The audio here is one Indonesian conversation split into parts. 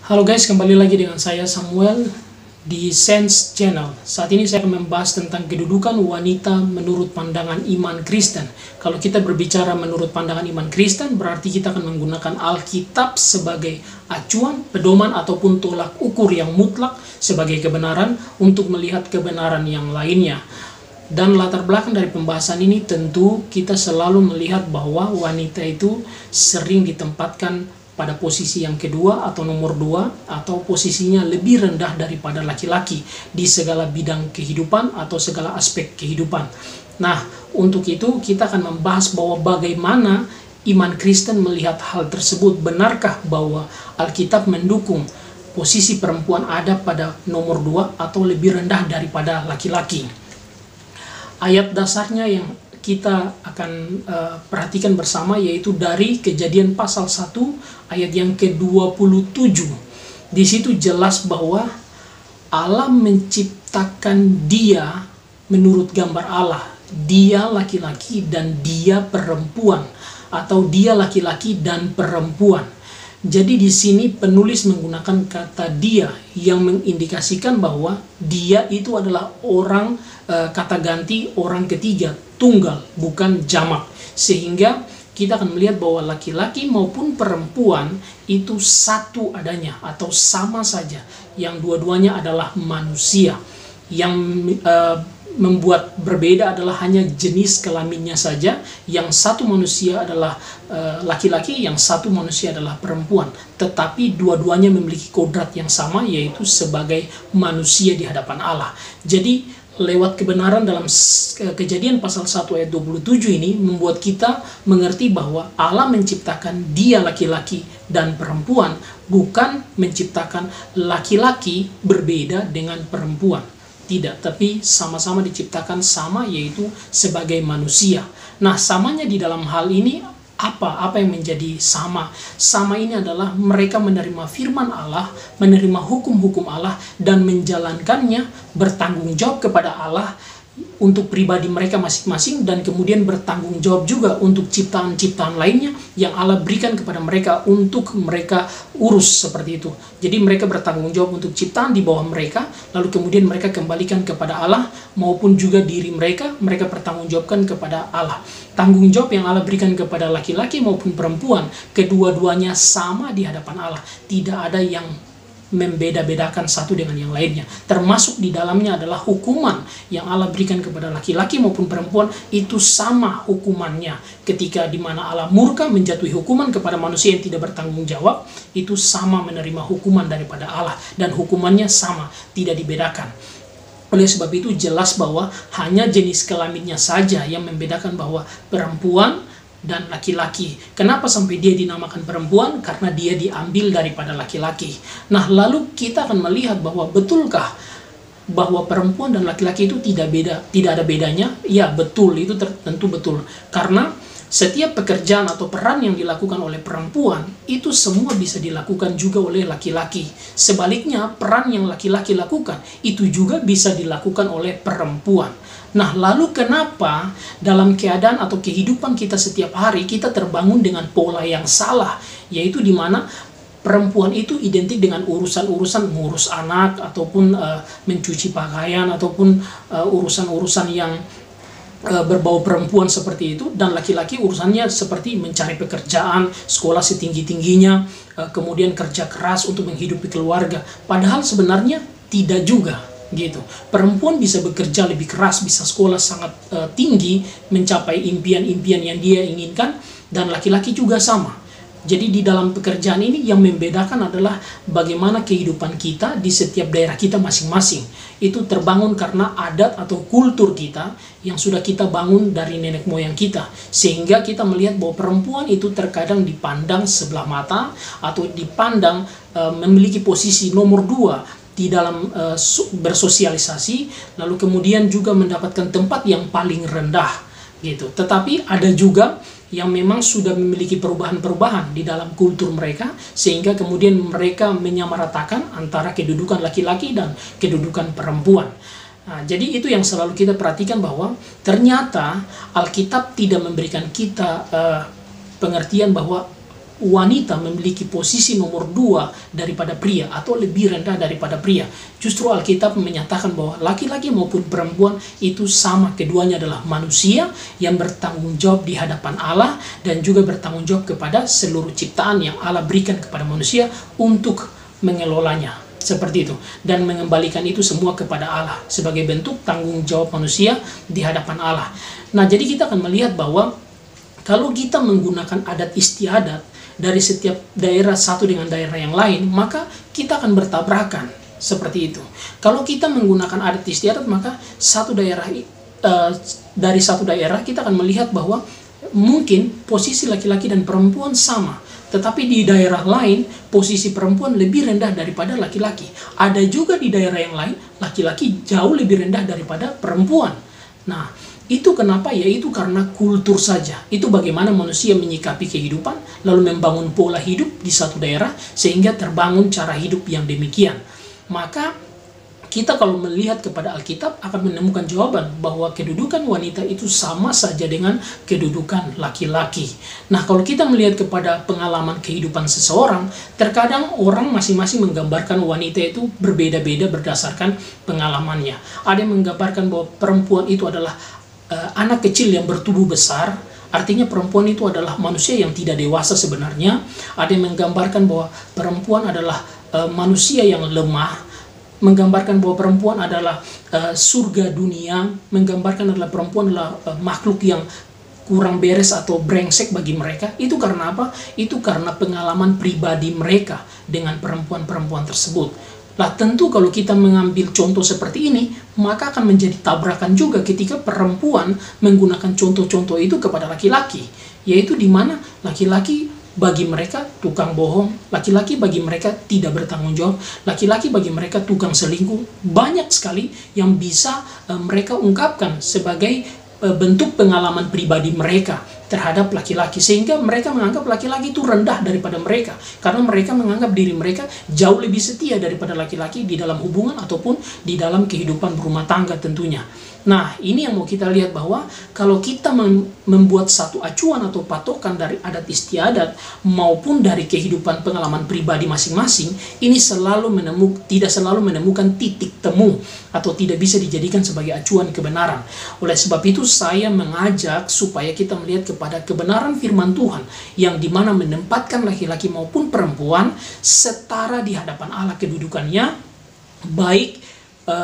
Halo guys, kembali lagi dengan saya Samuel di Sense Channel. Saat ini saya akan membahas tentang kedudukan wanita menurut pandangan iman Kristen. Kalau kita berbicara menurut pandangan iman Kristen, berarti kita akan menggunakan Alkitab sebagai acuan, pedoman, ataupun tolak ukur yang mutlak sebagai kebenaran untuk melihat kebenaran yang lainnya. Dan latar belakang dari pembahasan ini tentu kita selalu melihat bahwa wanita itu sering ditempatkan pada posisi yang kedua atau nomor dua, atau posisinya lebih rendah daripada laki-laki di segala bidang kehidupan atau segala aspek kehidupan. Nah, untuk itu kita akan membahas bahwa bagaimana iman Kristen melihat hal tersebut. Benarkah bahwa Alkitab mendukung posisi perempuan ada pada nomor dua atau lebih rendah daripada laki-laki? Ayat dasarnya yang kita akan perhatikan bersama yaitu dari Kejadian pasal 1 ayat yang ke-27. Di situ jelas bahwa Allah menciptakan dia menurut gambar Allah. Dia laki-laki dan dia perempuan, atau dia laki-laki dan perempuan. Jadi di sini penulis menggunakan kata dia yang mengindikasikan bahwa dia itu adalah orang, kata ganti orang ketiga, tunggal, bukan jamak. Sehingga kita akan melihat bahwa laki-laki maupun perempuan itu satu adanya atau sama saja. Yang dua-duanya adalah manusia. Yang membuat berbeda adalah hanya jenis kelaminnya saja. Yang satu manusia adalah laki-laki, yang satu manusia adalah perempuan. Tetapi dua-duanya memiliki kodrat yang sama, yaitu sebagai manusia di hadapan Allah. Jadi lewat kebenaran dalam Kejadian pasal 1 ayat 27 ini membuat kita mengerti bahwa Allah menciptakan dia laki-laki dan perempuan, bukan menciptakan laki-laki berbeda dengan perempuan. Tidak, tapi sama-sama diciptakan sama, yaitu sebagai manusia. Nah, samanya di dalam hal ini apa yang menjadi sama? Sama ini adalah mereka menerima firman Allah, menerima hukum-hukum Allah, dan menjalankannya, bertanggung jawab kepada Allah untuk pribadi mereka masing-masing, dan kemudian bertanggung jawab juga untuk ciptaan-ciptaan lainnya yang Allah berikan kepada mereka untuk mereka urus seperti itu. Jadi mereka bertanggung jawab untuk ciptaan di bawah mereka, lalu kemudian mereka kembalikan kepada Allah, maupun juga diri mereka bertanggung jawabkan kepada Allah. Tanggung jawab yang Allah berikan kepada laki-laki maupun perempuan, kedua-duanya sama di hadapan Allah. Tidak ada yang membeda-bedakan satu dengan yang lainnya. Termasuk di dalamnya adalah hukuman yang Allah berikan kepada laki-laki maupun perempuan, itu sama hukumannya. Ketika di mana Allah murka menjatuhi hukuman kepada manusia yang tidak bertanggung jawab, itu sama menerima hukuman daripada Allah, dan hukumannya sama, tidak dibedakan. Oleh sebab itu jelas bahwa hanya jenis kelaminnya saja yang membedakan bahwa perempuan dan laki-laki. Kenapa sampai dia dinamakan perempuan? Karena dia diambil daripada laki-laki. Nah, lalu kita akan melihat bahwa betulkah bahwa perempuan dan laki-laki itu tidak ada bedanya? Ya, betul, itu tentu betul. Karena setiap pekerjaan atau peran yang dilakukan oleh perempuan, itu semua bisa dilakukan juga oleh laki-laki. Sebaliknya, peran yang laki-laki lakukan, itu juga bisa dilakukan oleh perempuan. Nah, lalu kenapa dalam keadaan atau kehidupan kita setiap hari, kita terbangun dengan pola yang salah, yaitu di mana perempuan itu identik dengan urusan-urusan mengurus anak, ataupun mencuci pakaian, ataupun urusan-urusan yang berbau perempuan seperti itu, dan laki-laki urusannya seperti mencari pekerjaan, sekolah setinggi-tingginya, kemudian kerja keras untuk menghidupi keluarga. Padahal sebenarnya tidak juga gitu. Perempuan bisa bekerja lebih keras, bisa sekolah sangat tinggi, mencapai impian-impian yang dia inginkan, dan laki-laki juga sama. Jadi di dalam pekerjaan ini yang membedakan adalah bagaimana kehidupan kita di setiap daerah kita masing-masing. Itu terbangun karena adat atau kultur kita yang sudah kita bangun dari nenek moyang kita. Sehingga kita melihat bahwa perempuan itu terkadang dipandang sebelah mata, atau dipandang memiliki posisi nomor dua di dalam bersosialisasi, lalu kemudian juga mendapatkan tempat yang paling rendah gitu. Tetapi ada juga yang memang sudah memiliki perubahan-perubahan di dalam kultur mereka, sehingga kemudian mereka menyamaratakan antara kedudukan laki-laki dan kedudukan perempuan. Nah, jadi itu yang selalu kita perhatikan, bahwa ternyata Alkitab tidak memberikan kita pengertian bahwa wanita memiliki posisi nomor 2 daripada pria atau lebih rendah daripada pria. Justru Alkitab menyatakan bahwa laki-laki maupun perempuan itu sama, keduanya adalah manusia yang bertanggung jawab di hadapan Allah dan juga bertanggung jawab kepada seluruh ciptaan yang Allah berikan kepada manusia untuk mengelolanya. Seperti itu, dan mengembalikan itu semua kepada Allah sebagai bentuk tanggung jawab manusia di hadapan Allah. Nah, jadi kita akan melihat bahwa kalau kita menggunakan adat istiadat dari setiap daerah satu dengan daerah yang lain, maka kita akan bertabrakan seperti itu. Kalau kita menggunakan adat istiadat, maka dari satu daerah kita akan melihat bahwa mungkin posisi laki-laki dan perempuan sama, tetapi di daerah lain posisi perempuan lebih rendah daripada laki-laki. Ada juga di daerah yang lain laki-laki jauh lebih rendah daripada perempuan. Nah, itu kenapa? Yaitu karena kultur saja. Itu bagaimana manusia menyikapi kehidupan, lalu membangun pola hidup di satu daerah, sehingga terbangun cara hidup yang demikian. Maka kita kalau melihat kepada Alkitab akan menemukan jawaban bahwa kedudukan wanita itu sama saja dengan kedudukan laki-laki. Nah, kalau kita melihat kepada pengalaman kehidupan seseorang, terkadang orang masing-masing menggambarkan wanita itu berbeda-beda berdasarkan pengalamannya. Ada yang menggambarkan bahwa perempuan itu adalah anak kecil yang bertubuh besar, artinya perempuan itu adalah manusia yang tidak dewasa sebenarnya. Ada yang menggambarkan bahwa perempuan adalah manusia yang lemah, menggambarkan bahwa perempuan adalah surga dunia, menggambarkan adalah perempuan adalah makhluk yang kurang beres atau brengsek bagi mereka. Itu karena apa? Itu karena pengalaman pribadi mereka dengan perempuan-perempuan tersebut. Lah tentu kalau kita mengambil contoh seperti ini, maka akan menjadi tabrakan juga ketika perempuan menggunakan contoh-contoh itu kepada laki-laki. Yaitu di mana laki-laki bagi mereka tukang bohong, laki-laki bagi mereka tidak bertanggung jawab, laki-laki bagi mereka tukang selingkuh. Banyak sekali yang bisa mereka ungkapkan sebagai bentuk pengalaman pribadi mereka terhadap laki-laki, sehingga mereka menganggap laki-laki itu rendah daripada mereka, karena mereka menganggap diri mereka jauh lebih setia daripada laki-laki di dalam hubungan ataupun di dalam kehidupan berumah tangga tentunya. Nah, ini yang mau kita lihat bahwa kalau kita membuat satu acuan atau patokan dari adat istiadat maupun dari kehidupan pengalaman pribadi masing-masing, ini tidak selalu menemukan titik temu atau tidak bisa dijadikan sebagai acuan kebenaran. Oleh sebab itu saya mengajak supaya kita melihat kepada kebenaran firman Tuhan yang dimana menempatkan laki-laki maupun perempuan setara di hadapan Allah kedudukannya, baik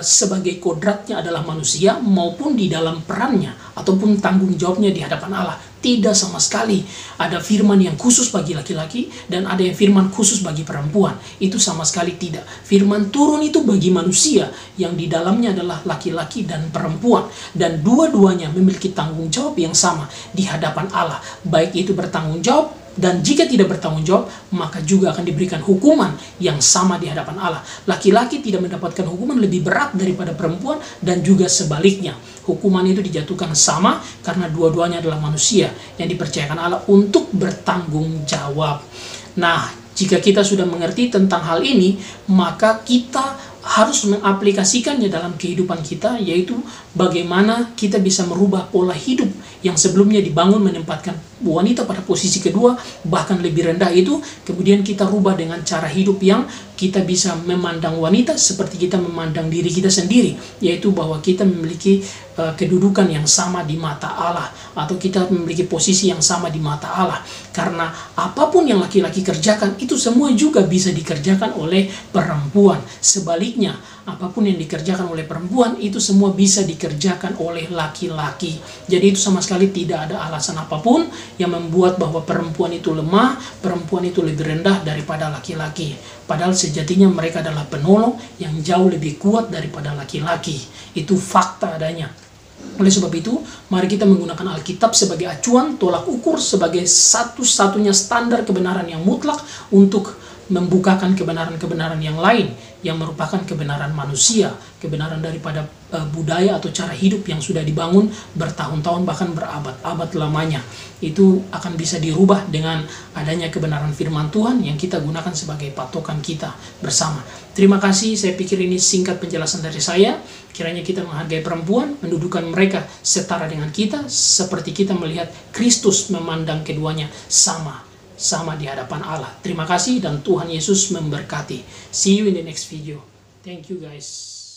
sebagai kodratnya adalah manusia maupun di dalam perannya ataupun tanggung jawabnya di hadapan Allah. Tidak sama sekali ada firman yang khusus bagi laki-laki dan ada yang firman khusus bagi perempuan. Itu sama sekali tidak. Firman turun itu bagi manusia yang di dalamnya adalah laki-laki dan perempuan, dan dua-duanya memiliki tanggung jawab yang sama di hadapan Allah. Baik itu bertanggung jawab, dan jika tidak bertanggung jawab, maka juga akan diberikan hukuman yang sama di hadapan Allah. Laki-laki tidak mendapatkan hukuman lebih berat daripada perempuan, dan juga sebaliknya. Hukuman itu dijatuhkan sama karena dua-duanya adalah manusia yang dipercayakan Allah untuk bertanggung jawab. Nah, jika kita sudah mengerti tentang hal ini, maka kita harus mengaplikasikannya dalam kehidupan kita, yaitu bagaimana kita bisa merubah pola hidup yang sebelumnya dibangun menempatkan wanita pada posisi kedua, bahkan lebih rendah itu, kemudian kita rubah dengan cara hidup yang kita bisa memandang wanita seperti kita memandang diri kita sendiri, yaitu bahwa kita memiliki kedudukan yang sama di mata Allah, atau kita memiliki posisi yang sama di mata Allah. Karena apapun yang laki-laki kerjakan, itu semua juga bisa dikerjakan oleh perempuan. Sebaliknya, apapun yang dikerjakan oleh perempuan, itu semua bisa dikerjakan oleh laki-laki. Jadi itu sama sekali tidak ada alasan apapun yang membuat bahwa perempuan itu lemah, perempuan itu lebih rendah daripada laki-laki. Padahal sejatinya mereka adalah penolong yang jauh lebih kuat daripada laki-laki. Itu fakta adanya. Oleh sebab itu, mari kita menggunakan Alkitab sebagai acuan, tolak ukur, sebagai satu-satunya standar kebenaran yang mutlak untuk membukakan kebenaran-kebenaran yang lain yang merupakan kebenaran manusia, kebenaran daripada budaya atau cara hidup yang sudah dibangun bertahun-tahun bahkan berabad-abad lamanya. Itu akan bisa dirubah dengan adanya kebenaran firman Tuhan yang kita gunakan sebagai patokan kita bersama. Terima kasih, saya pikir ini singkat penjelasan dari saya. Kiranya kita menghargai perempuan, mendudukan mereka setara dengan kita, seperti kita melihat Kristus memandang keduanya sama sama di hadapan Allah. Terima kasih dan Tuhan Yesus memberkati. See you in the next video. Thank you guys.